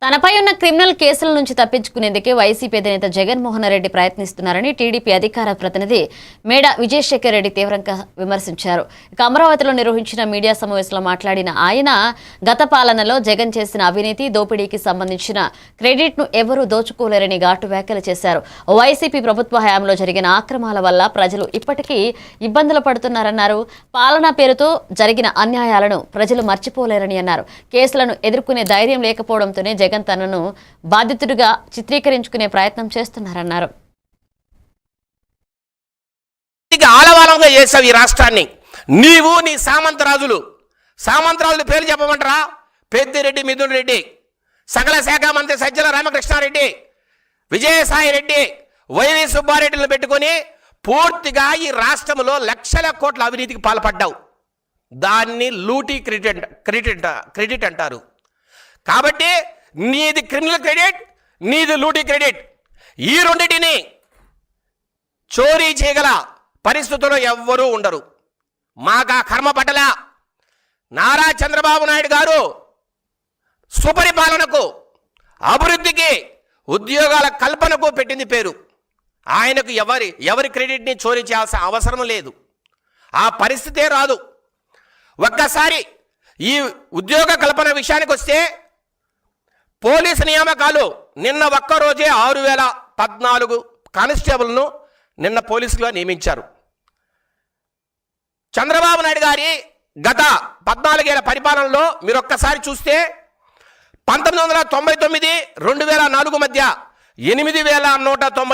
తనపై ఉన్న క్రిమినల్ కేసుల నుంచి తప్పించుకునేందుకే వైసీపీ అధినేత జగన్మోహన్ రెడ్డి ప్రయత్నిస్తున్నారని టీడీపీ అధికార ప్రతినిధి మేడ విజయశేఖర్ రెడ్డి తీవ్రంగా విమర్శించారు. అమరావతిలో నిర్వహించిన మీడియా సమావేశంలో మాట్లాడిన ఆయన గత పాలనలో జగన్ చేసిన అవినీతి దోపిడీకి సంబంధించిన క్రెడిట్ను ఎవరూ దోచుకోలేరని ఘాటు వ్యాఖ్యలు చేశారు. వైసీపీ ప్రభుత్వ హయాంలో జరిగిన ఆక్రమాల వల్ల ప్రజలు ఇప్పటికీ ఇబ్బందులు పడుతున్నారన్నారు. పాలనా పేరుతో జరిగిన అన్యాయాలను ప్రజలు మర్చిపోలేరని అన్నారు. కేసులను ఎదుర్కొనే ధైర్యం లేకపోవడంతోనే జగన్ తనను బాధితుడిగా చిత్రీకరించుకునే ప్రయత్నం చేస్తున్నారన్నారు. ఆలవాలంగా చేసావు ఈ రాష్ట్రాన్ని. నీవు నీ సామంతరాజులు పేరు చెప్పమంటారా? పెద్దిరెడ్డి మిథున్ రెడ్డి, సకల శాఖ మంత్రి సజ్జల రామకృష్ణారెడ్డి, విజయసాయి రెడ్డి, వైవి సుబ్బారెడ్డిని పెట్టుకొని పూర్తిగా ఈ రాష్ట్రంలో లక్షల కోట్ల అవినీతికి పాల్పడ్డావు. దాన్ని లూటీ క్రెడిట్ అంటారు. కాబట్టి నీది క్రిమినల్ క్రెడిట్, నీది లూటీ క్రెడిట్. ఈ రెండింటిని చోరీ చేయగల పరిస్థితుల్లో ఎవ్వరూ ఉండరు. మాకు కర్మ పట్టల. నారా చంద్రబాబు నాయుడు గారు సుపరిపాలనకు, అభివృద్ధికి, ఉద్యోగాల కల్పనకు పెట్టింది పేరు. ఆయనకు ఎవరి క్రెడిట్ని చోరీ చేయాల్సిన అవసరం లేదు. ఆ పరిస్థితే రాదు. ఒక్కసారి ఈ ఉద్యోగ కల్పన విషయానికి వస్తే పోలీసు నియామకాలు నిన్న ఒక్కరోజే 6014 కానిస్టేబుల్ను నిన్న పోలీసులుగా నియమించారు. చంద్రబాబు నాయుడు గారి గత 14 ఏళ్ల పరిపాలనలో మీరు ఒక్కసారి చూస్తే 1999 2004 మధ్య 8190